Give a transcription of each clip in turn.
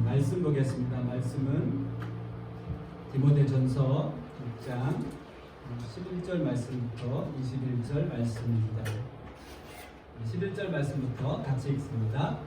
말씀 보겠습니다. 말씀은 디모데전서 6장 11절 말씀부터 21절 말씀입니다. 11절 말씀부터 같이 읽습니다.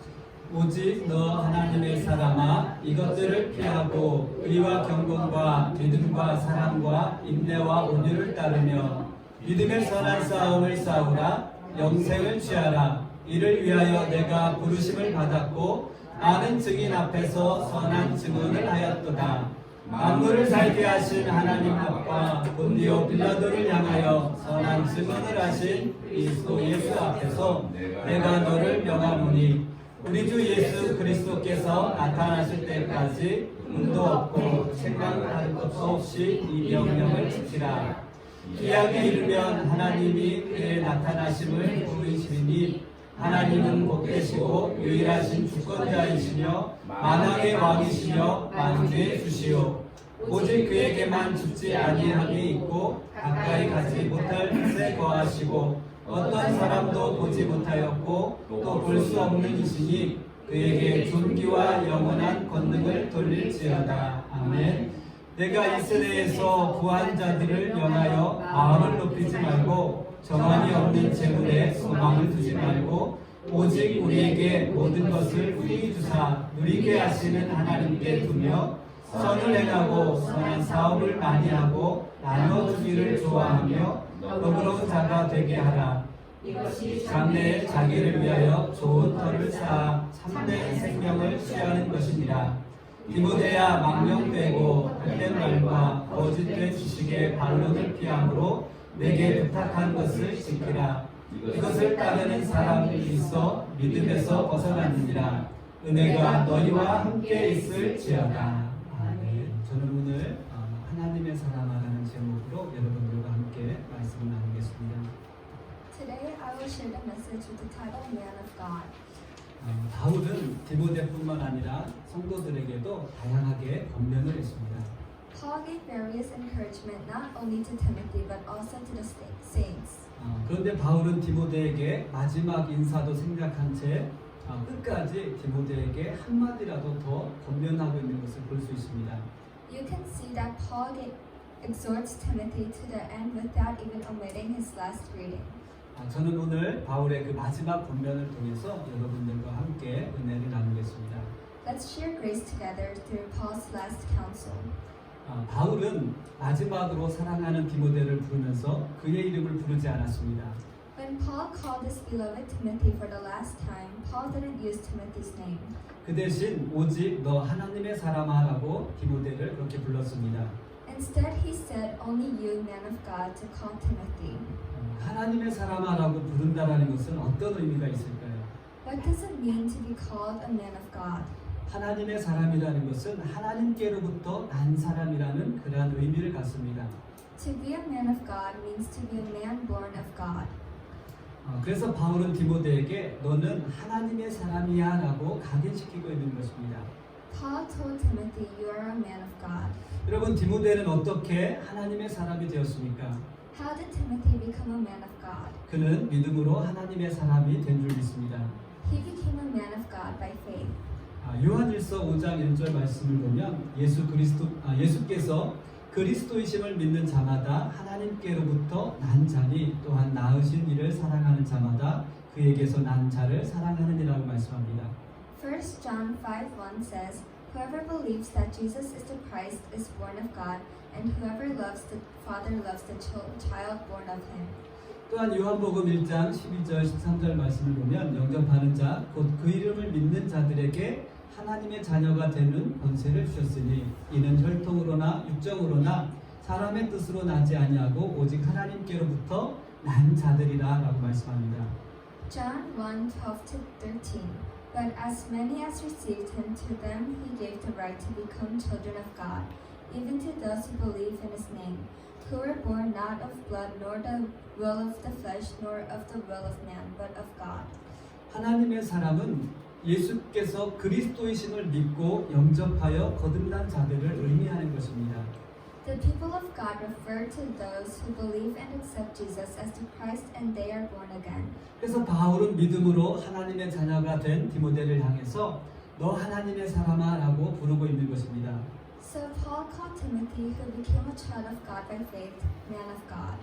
오직 너 하나님의 사람아, 이것들을 피하고 의와 경건과 믿음과 사랑과 인내와 온유를 따르며 믿음의 선한 싸움을 싸우라. 영생을 취하라. 이를 위하여 내가 부르심을 받았고 많은 증인 앞에서 선한 증언을 하였도다. 만물을 살게 하신 하나님 앞과 본디오 빌라도를 향하여 선한 증언을 하신 그리스도 예수 앞에서 내가 너를 명하노니 우리 주 예수 그리스도께서 나타나실 때까지 꿈도 없고 생각할 것도 없이 이 명령을 지키라. 기약에 이르면 하나님이 그의 나타나심을 보이시리니 하나님은 복되시고 유일하신 주권자이시며 만왕의 왕이시며 만주의 주시오. 오직 그에게만 죽지 아니함이 있고 가까이 가지 못할 곳에 거하시고 어떤 사람도 보지 못하였고 또 볼 수 없는 이시니 그에게 존귀와 영원한 권능을 돌릴지어다. 아멘. 내가 이 세대에서 구한 자들을 영하여 마음을 높이지 말고 정한이 없는 재물에 소망을 두지 말고 오직 우리에게 모든 것을 후히 주사 누리게 하시는 하나님께 두며 선을 행하고 선한 사업을 많이 하고 나눠주기를 좋아하며 너그러운 자가 되게 하라. 장래에 자기를 위하여 좋은 터를 쌓아 참된 생명을 취하는 것이니라. 디모데야, 망령되고 헛된 말과 거짓된 지식의 반론을 피함으로 내게 부탁한 것을 지키라. 이것을 따르는 사람이 있어 믿음에서 벗어났느니라. 은혜가 너희와 함께 있을지어다. 아멘. 저는 오늘 하나님의 사람아라는 제목으로 여러분들과 함께 말씀을 나누겠습니다. Today I will share the message with the title Man of God. 바울은 디모데뿐만 아니라 성도들에게도 다양하게 권면을 했습니다. Paul gave various encouragement not only to Timothy but also to the saints. 그런데 바울은 디모데에게 마지막 인사도 생략한 채 끝까지 디모데에게 한마디라도 더 권면하고 있는 것을 볼 수 있습니다. You can see that Paul exhorts Timothy to the end without even omitting his last greeting. 저는 오늘 바울의 그 마지막 권면을 통해서 여러분들과 함께 은혜를 나누겠습니다. Let's share grace together through Paul's last counsel. 바울은 마지막으로 사랑하는 디모데를 부르면서 그의 이름을 부르지 않았습니다. When Paul called his beloved Timothy for the last time, Paul didn't use Timothy's name. 그 대신 오직 너 하나님의 사람아라고 디모데를 그렇게 불렀습니다. Instead, he said, "Only you, man of God," to call Timothy. 하나님의 사람아라고 부른다라는 것은 어떤 의미가 있을까요? What does it mean to be called a man of God? 하나님의 사람이라는 것은 하나님께로부터 난 사람이라는 그러한 의미를 갖습니다. To be a man of God means to be a man born of God. 그래서 바울은 디모데에게 너는 하나님의 사람이야 라고 각인시키고 있는 것입니다. Paul told Timothy, "You are a man of God." 여러분, 디모데는 어떻게 하나님의 사람이 되었습니까? How did Timothy become a man of God? 그는 믿음으로 하나님의 사람이 된 줄 믿습니다. He became a man of God by faith. 요한일서 5장 1절 말씀을 보면 예수께서 그리스도이심을 믿는 자마다 하나님께로부터 난 자니 또한 낳으신 이를 사랑하는 자마다 그에게서 난 자를 사랑하느니라고 말씀합니다. 1 John 5:1 says, "Whoever believes that Jesus is the Christ is born of God, and whoever loves the Father loves the child born of him." 또한 요한복음 1장 12절 13절 말씀을 보면 영접하는 자 곧 그 이름을 믿는 자들에게 하나님의 자녀가 되는 권세를 주셨으니 이는 혈통으로나 육정으로나 사람의 뜻으로 나지 아니하고 오직 하나님께로부터 난 자들이라 라고 말씀합니다. John 1:12-13. But as many as received him, to them he gave the right to become children of God, even to those who believe in his name, who were born not of blood, nor the will of the flesh, nor of the will of man, but of God. 하나님의 사람은 예수께서 그리스도이심을 믿고 영접하여 거듭난 자들을 의미하는 것입니다. The people of God refer to those who believe and accept Jesus as the Christ and they are born again. 그래서 바울은 믿음으로 하나님의 자녀가 된 디모데를 향해서 너 하나님의 사람아 라고 부르고 있는 것입니다. So Paul called Timothy, who became a child of God by faith, man of God.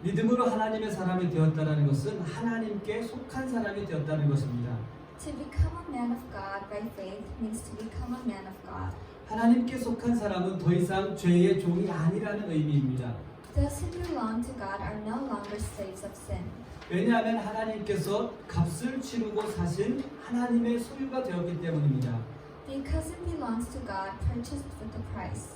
믿음으로 하나님의 사람이 되었다는 것은 하나님께 속한 사람이 되었다는 것입니다. To become a man of God by faith means to become a man of God. 하나님께 속한 사람은 더 이상 죄의 종이 아니라는 의미입니다. Those who belong to God are no longer slaves of sin. 왜냐하면 하나님께서 값을 치르고 사신 하나님의 소유가 되었기 때문입니다. Because it belongs to God, purchased with a price.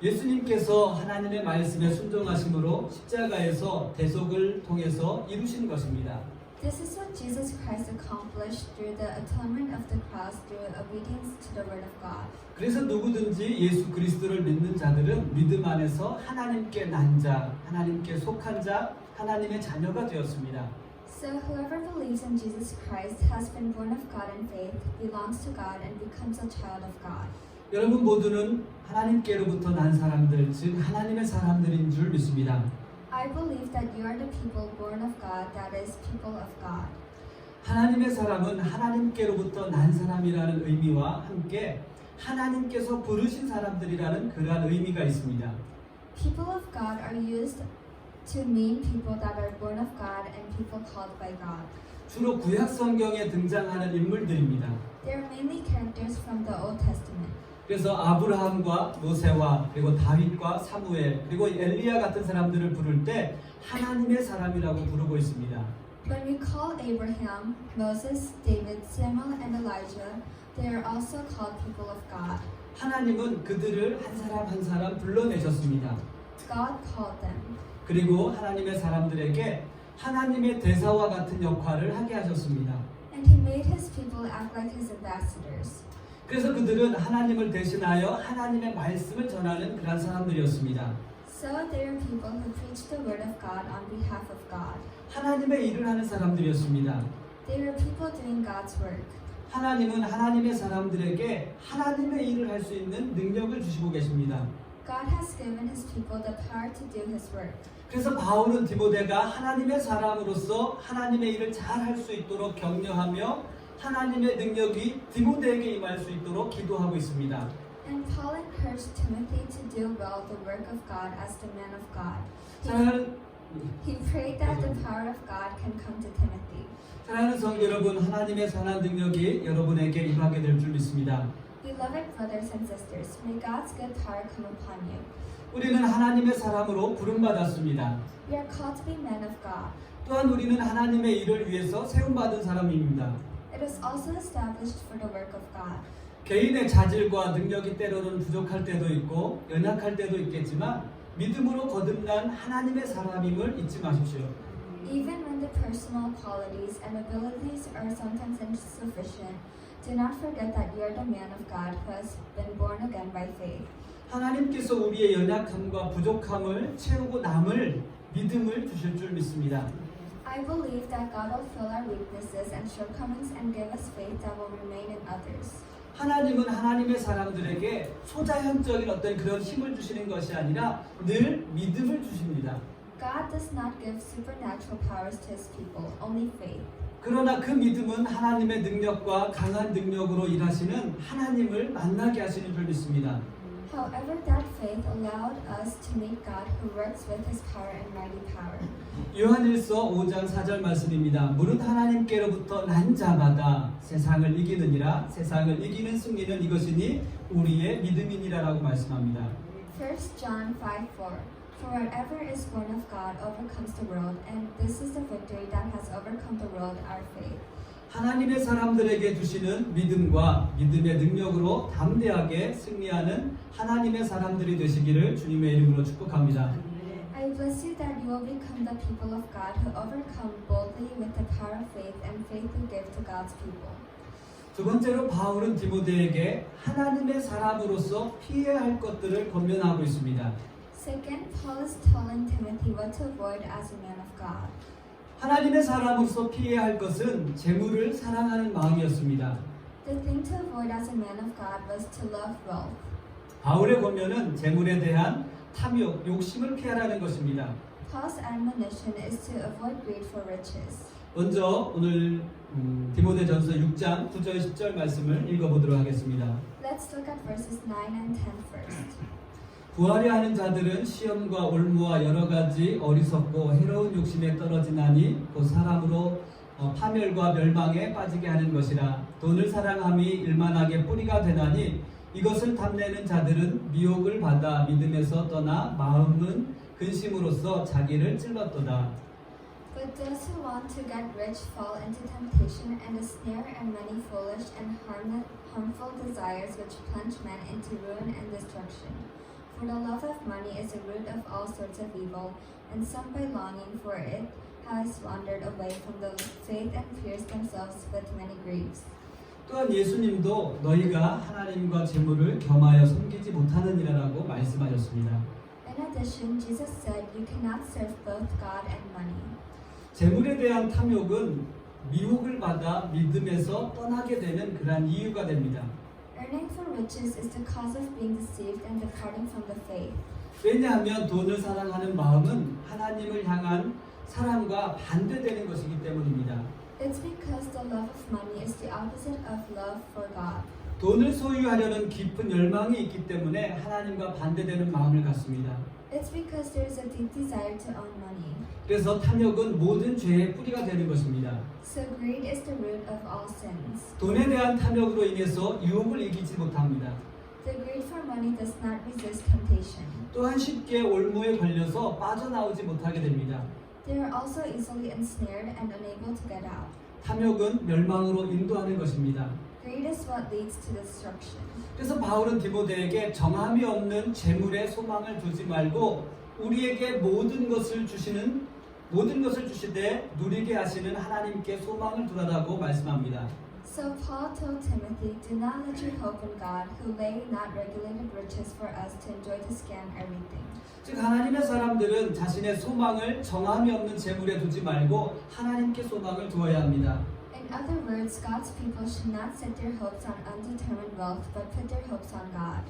예수님께서 하나님의 말씀에 순종하심으로 십자가에서 대속을 통해서 이루신 것입니다. This is what Jesus Christ accomplished through the atonement of the cross through obedience to the word of God. 그래서 누구든지 예수 그리스도를 믿는 자들은 믿음 안에서 하나님께 난 자, 하나님께 속한 자, 하나님의 자녀가 되었습니다. So whoever believes in Jesus Christ has been born of God in faith, belongs to God, and becomes a child of God. 여러분 모두는 하나님께로부터 난 사람들, 즉 하나님의 사람들인 줄 믿습니다. I believe that you are the people born of God, that is, people of God. 하나님의 사람은 하나님께로부터 난 사람이라는 의미와 함께 하나님께서 부르신 사람들이라는 그러한 의미가 있습니다. People of God are used to mean people that are born of God and people called by God. 주로 구약 성경에 등장하는 인물들입니다. They are mainly characters from the Old Testament. 그래서 아브라함과 모세와 그리고 다윗과 사무엘 그리고 엘리야 같은 사람들을 부를 때 하나님의 사람이라고 부르고 있습니다. When we call Abraham, Moses, David, Samuel, and Elijah, they are also called people of God. 하나님은 그들을 한 사람 한 사람 불러내셨습니다. God called them. 그리고 하나님의 사람들에게 하나님의 대사와 같은 역할을 하게 하셨습니다. And he made his people act like his ambassadors. 그래서 그들은 하나님을 대신하여 하나님의 말씀을 전하는 그런 사람들이었습니다. So they are people who preach the word of God on behalf of God. 하나님의 일을 하는 사람들이었습니다. They are people doing God's work. 하나님은 하나님의 사람들에게 하나님의 일을 할 수 있는 능력을 주시고 계십니다. God has given his people the power to do his work. 그래서 바울은 디모데가 하나님의 사람으로서 하나님의 일을 잘 할 수 있도록 격려하며 하나님의 능력이 디모데에게 임할 수 있도록 기도하고 있습니다. And Paul encouraged Timothy to do well the work of God as the man of God. 사랑하는 He prayed that the power of God can come to Timothy. 사랑하는 성도 여러분, 하나님의 선한 능력이 여러분에게 임하게 될 줄 믿습니다. Beloved brothers and sisters, may God's good power come upon you. 우리는 하나님의 사람으로 부름받았습니다. We are called to be men of God. 또한 우리는 하나님의 일을 위해서 세움받은 사람입니다. It is also established for the work of God. 개인의 자질과 능력이 때로는 부족할 때도 있고 연약할 때도 있겠지만 믿음으로 거듭난 하나님의 사람임을 잊지 마십시오. Even when the personal qualities and abilities are sometimes insufficient, do not forget that you are the man of God who has been born again by faith. 하나님께서 우리의 연약함과 부족함을 채우고 남을 믿음을 주실 줄 믿습니다. I believe that God will fill our weaknesses and shortcomings and give us faith that will remain in others. 하나님은 하나님의 사람들에게 초자연적인 어떤 그런 힘을 주시는 것이 아니라 늘 믿음을 주십니다. God does not give supernatural powers to his people, only faith. 그러나 그 믿음은 하나님의 능력과 강한 능력으로 일하시는 하나님을 만나게 하시는 줄 믿습니다. However, that faith allowed us to meet God who works with his power and mighty power. 요한일서 5장 4절 말씀입니다. 무릇 하나님께로부터 난 자마다 세상을 이기느니라. 세상을 이기는 승리는 이것이니 우리의 믿음이니라라고 말씀합니다. 1 John 5:4 For whatever is born of God overcomes the world, and this is the victory that has overcome the world, our faith. 하나님의 사람들에게 주시는 믿음과 믿음의 능력으로 담대하게 승리하는 하나님의 사람들이 되시기를 주님의 이름으로 축복합니다. I bless you that you will become the people of God who overcome boldly with the power of faith and faith you give to God's people. 두 번째로 바울은 디모데에게 하나님의 사람으로서 피해야 할 것들을 권면하고 있습니다. Second, Paul is telling Timothy what to avoid as a man of God. 하나님의 사람으로서 피해야 할 것은 재물을 사랑하는 마음이었습니다. The thing to avoid as a man of God was to love wealth. 바울의 권면은 재물에 대한 탐욕, 욕심을 피하라는 것입니다. Paul's admonition is to avoid greed for riches. 먼저 오늘 디모데전서 6장 9절 10절 말씀을 읽어보도록 하겠습니다. Let's look at verses 9 and 10 first. 구하려 하는 자들은 시험과 올무와 여러 가지 어리석고 해로운 욕심에 떨어지나니 곧 사람으로 파멸과 멸망에 빠지게 하는 것이라. 돈을 사랑함이 일만하게 뿌리가 되나니 이것을 탐내는 자들은 미혹을 받아 믿음에서 떠나 마음은 근심으로써 자기를 찔렀도다. But those who want to get rich fall into temptation and a snare and many foolish and harmful desires which plunge men into ruin and destruction. For the love of money is the root of all sorts of evil, and some by longing for it has wandered away from the faith and pierced themselves with many griefs. 또한 예수님도 너희가 하나님과 재물을 겸하여 섬기지 못하느니라라고 말씀하셨습니다. In addition, Jesus said, "You cannot serve both God and money." 재물에 대한 탐욕은 미혹을 받아 믿음에서 떠나게 되는 그러한 이유가 됩니다. Earning for riches is the cause of being deceived and departing from the faith. 왜냐하면 돈을 사랑하는 마음은 하나님을 향한 사랑과 반대되는 것이기 때문입니다. It's because the love of money is the opposite of love for God. 돈을 소유하려는 깊은 열망이 있기 때문에 하나님과 반대되는 마음을 갖습니다. It's because there is a deep desire to own money. 그래서 탐욕은 모든 죄의 뿌리가 되는 것입니다. So greed is the root of all sins. 돈에 대한 탐욕으로 인해서 유혹을 이기지 못합니다. The greed for money does not resist temptation. 또한 쉽게 올무에 걸려서 빠져나오지 못하게 됩니다. They are also easily ensnared and unable to get out. 탐욕은 멸망으로 인도하는 것입니다. Greed is what leads to destruction. 그래서 바울은 디모데에게 정함이 없는 재물에 소망을 두지 말고 우리에게 모든 것을 주시되 누리게 하시는 하나님께 소망을 두라라고 말씀합니다. So Paul told Timothy, "Do not let your hope in God, who lay not regulated riches for us to enjoy to scan everything." 즉 하나님의 사람들은 자신의 소망을 정함이 없는 재물에 두지 말고 하나님께 소망을 두어야 합니다. In other words, God's people should not set their hopes on undetermined wealth, but put their hopes on God.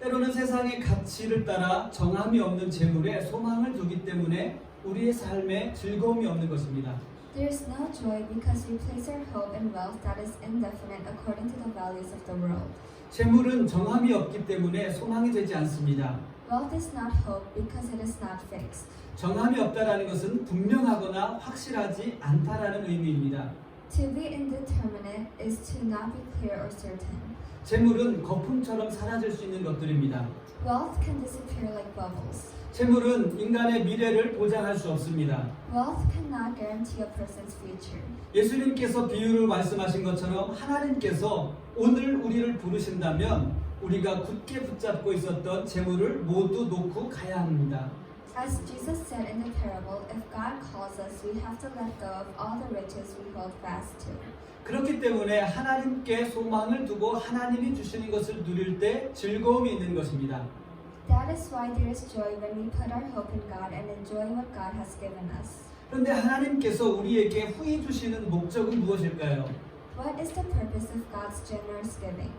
때로는 세상의 가치를 따라 정함이 없는 재물에 소망을 두기 때문에 우리의 삶에 즐거움이 없는 것입니다. There is no joy because we place our hope in wealth that is indefinite according to the values of the world. 재물은 정함이 없기 때문에 소망이 되지 않습니다. Wealth is not hope because it is not fixed. 정함이 없다라는 것은 분명하거나 확실하지 않다라는 의미입니다. To be indeterminate is to not be clear or certain. 재물은 거품처럼 사라질 수 있는 것들입니다. Wealth can disappear like bubbles. 재물은 인간의 미래를 보장할 수 없습니다. Wealth cannot guarantee a person's future. 예수님께서 비유를 말씀하신 것처럼 하나님께서 오늘 우리를 부르신다면 우리가 굳게 붙잡고 있었던 재물을 모두 놓고 가야 합니다. As Jesus said in the parable, if God calls us, we have to let go of all the riches we hold fast to. 그렇기 때문에 하나님께 소망을 두고 하나님이 주시는 것을 누릴 때 즐거움이 있는 것입니다. That is why there is joy when we put our hope in God and enjoy what God has given us. 그런데 하나님께서 우리에게 후히 주시는 목적은 무엇일까요? What is the purpose of God's generous giving?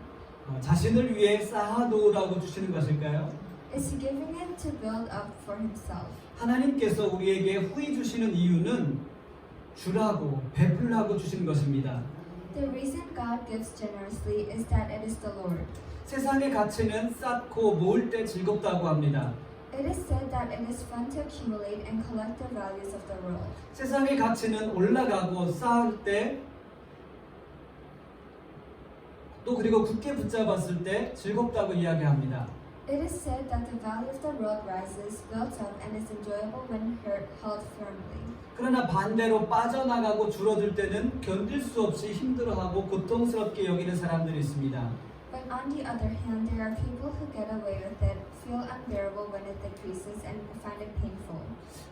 자신을 위해 쌓아놓으라고 주시는 것일까요? Is He giving it to build up for Himself? 하나님께서 우리에게 후히 주시는 이유는 주라고 베풀라고 주시는 것입니다. The reason God gives generously is that it is the Lord. 세상의 가치는 쌓고 모을 때 즐겁다고 합니다. It is said that it is fun to accumulate and collect the values of the world. 세상의 가치는 올라가고 쌓을 때 또 그리고 굳게 붙잡았을 때 즐겁다고 이야기합니다. It is said that the value of the world rises, builds up, and is enjoyable when held firmly. 그러나 반대로 빠져나가고 줄어들 때는 견딜 수 없이 힘들어하고 고통스럽게 여기는 사람들이 있습니다. But on the other hand, there are people who get away with it, feel unbearable when it decreases, and find it painful.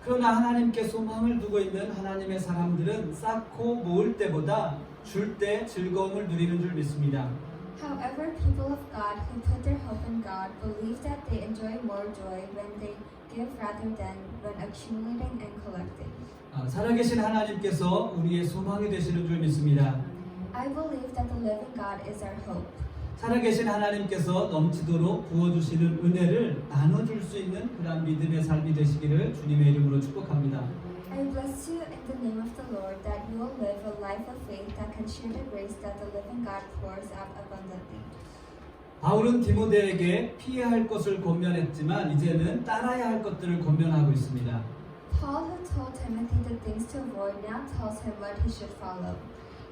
그러나 하나님께 소망을 두고 있는 하나님의 사람들은 쌓고 모을 때보다 줄 때 즐거움을 누리는 줄 믿습니다. However, people of God who put their hope in God believe that they enjoy more joy when they give rather than when accumulating and collecting. 살아계신 하나님께서 우리의 소망이 되시는 줄 믿습니다. I believe that the living God is our hope. 살아계신 하나님께서 넘치도록 부어주시는 은혜를 나눠줄 수 있는 그런 믿음의 삶이 되시기를 주님의 이름으로 축복합니다. I bless you in the name of the Lord that you will live a life of faith that can share the grace that the living God pours out abundantly. 바울은 디모데에게 피해야 할 것을 권면했지만 이제는 따라야 할 것들을 권면하고 있습니다. Paul, who told Timothy the things to avoid, now tells him what he should follow.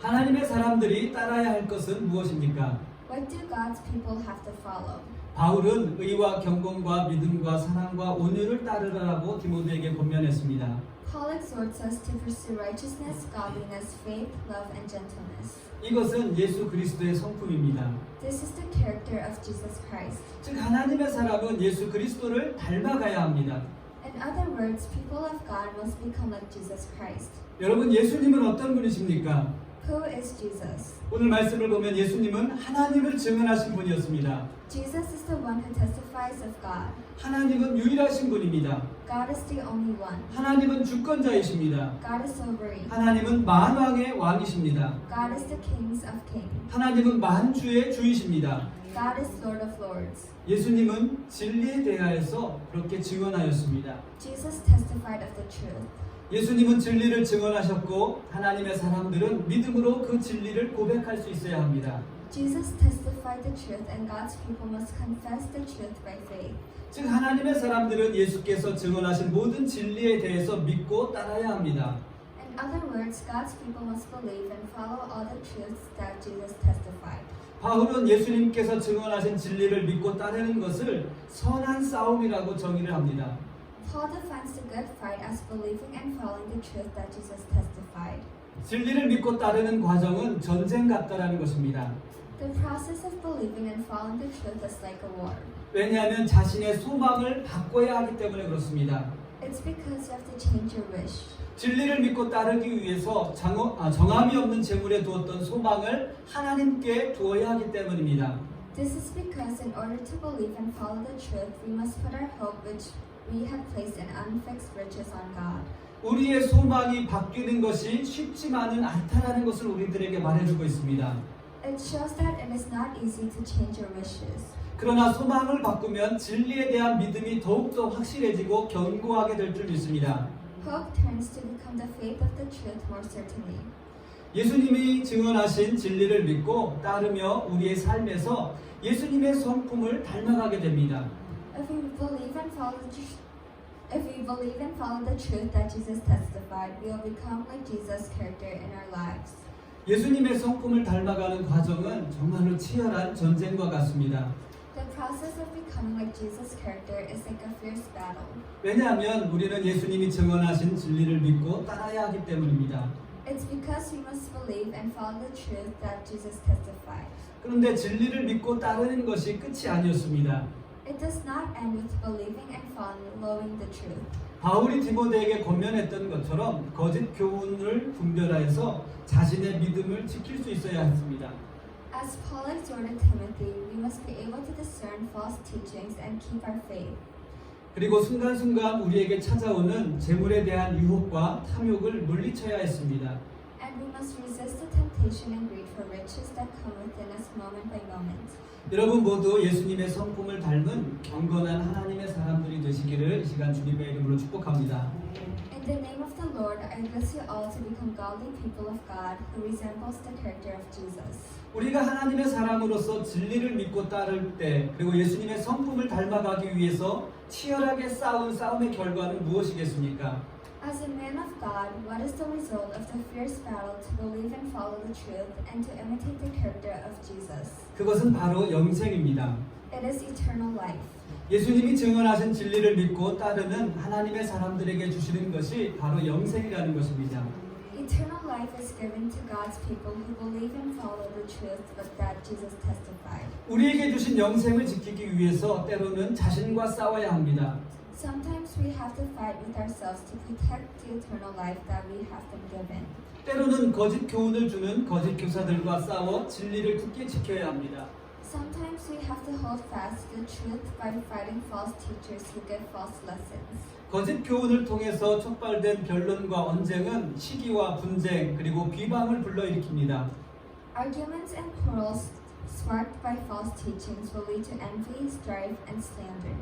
하나님의 사람들이 따라야 할 것은 무엇입니까? What do God's people have to follow? 바울은 의와 경건과 믿음과 사랑과 온유를 따르라고 디모데에게 권면했습니다. Paul exhorts us to pursue righteousness, godliness, faith, love, and gentleness. 이것은 예수 그리스도의 성품입니다. This is the character of Jesus Christ. 즉 하나님의 사람은 예수 그리스도를 닮아가야 합니다. In other words, people of God must become like Jesus Christ. 여러분 예수님은 어떤 분이십니까? Who is Jesus? 오늘 말씀을 보면 예수님은 하나님을 증언하신 분이었습니다. Jesus is the one who testifies of God. 하나님은 유일하신 분입니다. God is the only one. 하나님은 주권자이십니다. God is sovereign. 하나님은 만왕의 왕이십니다. God is the kings of kings. 하나님은 만주의 주이십니다. God is Lord of lords. 예수님은 진리에 대하여서 그렇게 증언하였습니다. Jesus testified of the truth. 예수님은 진리를 증언하셨고 하나님의 사람들은 믿음으로 그 진리를 고백할 수 있어야 합니다. Jesus testified the truth, and God's people must confess the truth by faith. 즉 하나님의 사람들은 예수께서 증언하신 모든 진리에 대해서 믿고 따라야 합니다. In other words, God's people must believe and follow all the truths that Jesus testified. 바울은 예수님께서 증언하신 진리를 믿고 따르는 것을 선한 싸움이라고 정의를 합니다. Paul defines the good fight as believing and following the truth that Jesus testified. 진리를 믿고 따르는 과정은 전쟁 같다라는 것입니다. The process of believing and following the truth is like a war. 왜냐하면 자신의 소망을 바꿔야 하기 때문에 그렇습니다. It's because you have to change your wish. 진리를 믿고 따르기 위해서 정함이 없는 재물에 두었던 소망을 하나님께 두어야 하기 때문입니다. This is because in order to believe and follow the truth, we must put our hope which we have placed in unfixed riches on God. 우리의 소망이 바뀌는 것이 쉽지만은 않다라는 것을 우리들에게 말해주고 있습니다. It shows that it is not easy to change your wishes. 그러나 소망을 바꾸면 진리에 대한 믿음이 더욱더 확실해지고 견고하게 될 줄 믿습니다. Hope turns to become the faith of the truth more certainly. 예수님이 증언하신 진리를 믿고 따르며 우리의 삶에서 예수님의 성품을 닮아가게 됩니다. If we believe and follow the truth that Jesus testified, we will become like Jesus' character in our lives. 예수님의 성품을 닮아가는 과정은 정말로 치열한 전쟁과 같습니다. The process of becoming like Jesus' character is like a fierce battle. 왜냐하면 우리는 예수님이 증언하신 진리를 믿고 따라야 하기 때문입니다. It's because we must believe and follow the truth that Jesus testified. 그런데 진리를 믿고 따르는 것이 끝이 아니었습니다. It does not end with believing and following the truth. 바울이 디모데에게 권면했던 것처럼 거짓 교훈을 분별하여서 자신의 믿음을 지킬 수 있어야 했습니다. As Paul exhorted Timothy, we must be able to discern false teachings and keep our faith. 그리고 순간순간 우리에게 찾아오는 재물에 대한 유혹과 탐욕을 물리쳐야 했습니다. And we must resist the temptation and greed for riches that come within us moment by moment. 여러분 모두 예수님의 성품을 닮은 경건한 하나님의 사람들이 되시기를 이 시간 주님의 이름으로 축복합니다. In the name of the Lord, I bless you all to become godly people of God who resembles the character of Jesus. 우리가 하나님의 사람으로서 진리를 믿고 따를 때 그리고 예수님의 성품을 닮아가기 위해서 치열하게 싸운 싸움의 결과는 무엇이겠습니까? As a man of God, what is the result of the fierce battle to believe and follow the truth and to imitate the character of Jesus? 그것은 바로 영생입니다. It is eternal life. 예수님이 증언하신 진리를 믿고 따르는 하나님의 사람들에게 주시는 것이 바로 영생이라는 것입니다. Eternal life is given to God's people who believe and follow the truth that Jesus testified. 우리에게 주신 영생을 지키기 위해서 때로는 자신과 싸워야 합니다. Sometimes we have to fight with ourselves to protect the eternal life that we have been given. 때로는 거짓 교훈을 주는 거짓 교사들과 싸워 진리를 굳게 지켜야 합니다. Sometimes we have to hold fast to the truth by fighting false teachers who give false lessons. 거짓 교훈을 통해서 촉발된 변론과 언쟁은 시기와 분쟁 그리고 비방을 불러일으킵니다. Arguments and quarrels sparked by false teachings will lead to envy, strife, and slander.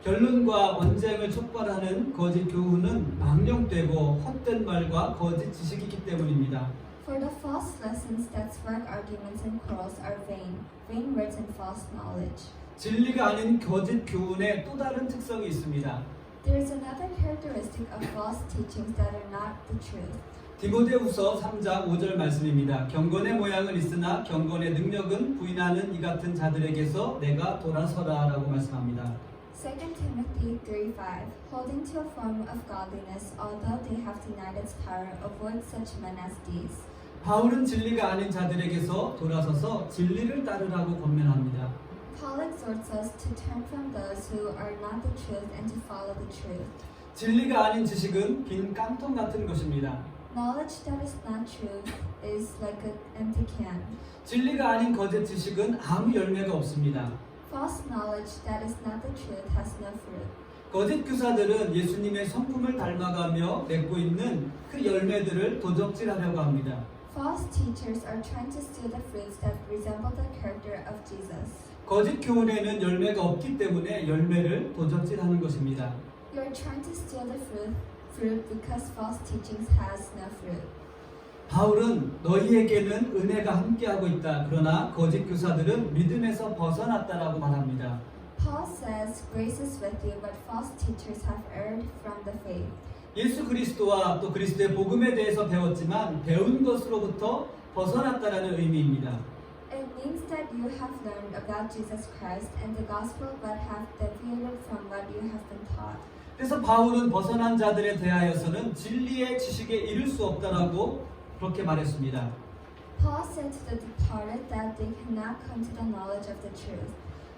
결론과 언쟁을 촉발하는 거짓 교훈은 망령되고 헛된 말과 거짓 지식이기 때문입니다. For the false lessons that spark arguments and quarrels are vain words and false knowledge. 진리가 아닌 거짓 교훈의 또 다른 특성이 있습니다. There is another characteristic of false teachings that are not the truth. 디모데후서 3장 5절 말씀입니다. 경건의 모양은 있으나 경건의 능력은 부인하는 이 같은 자들에게서 내가 돌아서라라고 말씀합니다. 2 Timothy 3:5 Holding to a form of godliness, although they have denied its power, avoid such men as these. 바울은 진리가 아닌 자들에게서 돌아서서 진리를 따르라고 권면합니다. Paul exhorts us to turn from those who are not the truth and to follow the truth. 진리가 아닌 지식은 빈 깡통 같은 것입니다. Knowledge that is not truth is like an empty can. 진리가 아닌 거짓 지식은 아무 열매가 없습니다. False knowledge that is not the truth has no fruit. 거짓 교사들은 예수님의 성품을 닮아가며 맺고 있는 그 열매들을 도적질하려고 합니다. False teachers are trying to steal the fruits that resemble the character of Jesus. 거짓 교훈에는 열매가 없기 때문에 열매를 도적질하는 것입니다. You are trying to steal the fruit because false teachings has no fruit. 바울은 너희에게는 은혜가 함께하고 있다. 그러나 거짓 교사들은 믿음에서 벗어났다라고 말합니다. Paul says, grace is with you, but false teachers have erred from the faith. 예수 그리스도와 또 그리스도의 복음에 대해서 배웠지만 배운 것으로부터 벗어났다라는 의미입니다. It means that you have learned about Jesus Christ and the gospel but have deviated from what you have been taught. 그래서 바울은 벗어난 자들에 대하여서는 진리의 지식에 이를 수 없다라고 그렇게 말했습니다. Paul said to the departed that they cannot come to the knowledge of the truth.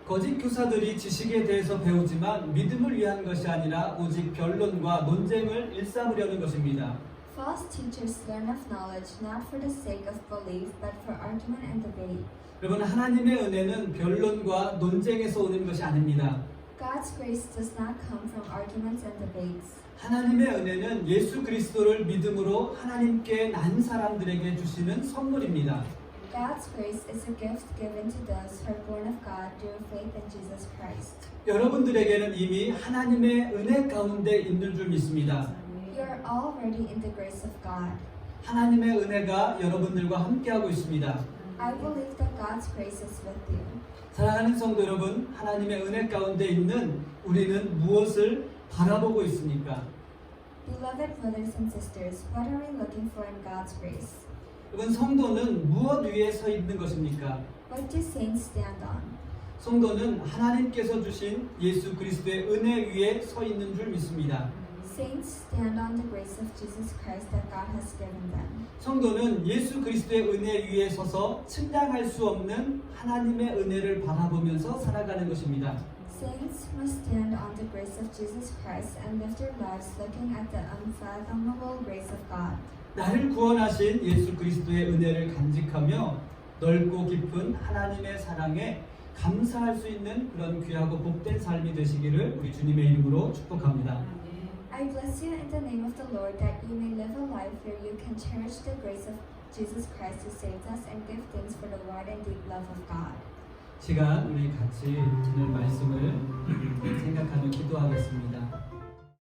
거짓 교사들이 지식에 대해서 배우지만 믿음을 위한 것이 아니라 오직 변론과 논쟁을 일삼으려는 것입니다. False teachers learn of knowledge not for the sake of belief but for argument and debate. 여러분, 하나님의 은혜는 변론과 논쟁에서 오는 것이 아닙니다. God's grace does not come from arguments and debates. 하나님의 은혜는 예수 그리스도를 믿음으로 하나님께 난 사람들에게 주시는 선물입니다. God's grace is a gift given to those who are born of God through faith in Jesus Christ. 여러분들에게는 이미 하나님의 은혜 가운데 있는 줄 믿습니다. You are already in the grace of God. 하나님의 은혜가 여러분들과 함께하고 있습니다. I believe that God's grace is with you. 사랑하는 성도 여러분, 하나님의 은혜 가운데 있는 우리는 무엇을 바라보고 있습니까? Beloved brothers and sisters, what are we looking for in God's grace? 여러분, 성도는 무엇 위에 서 있는 것입니까? What do saints stand on? 성도는 하나님께서 주신 예수 그리스도의 은혜 위에 서 있는 줄 믿습니다. Saints stand on the grace of Jesus Christ that God has given them. 성도는 예수 그리스도의 은혜 위에 서서 측량할 수 없는 하나님의 은혜를 바라보면서 살아가는 것입니다. Saints must stand on the grace of Jesus Christ and live their lives looking at the unfathomable grace of God. 나를 구원하신 예수 그리스도의 은혜를 간직하며 넓고 깊은 하나님의 사랑에 감사할 수 있는 그런 귀하고 복된 삶이 되시기를 우리 주님의 이름으로 축복합니다. I bless you in the name of the Lord that you may live a life where you can cherish the grace of Jesus Christ who saved us and give thanks for the wide and deep love of God. 시간 우리 같이 오늘 말씀을 생각하며 기도하겠습니다.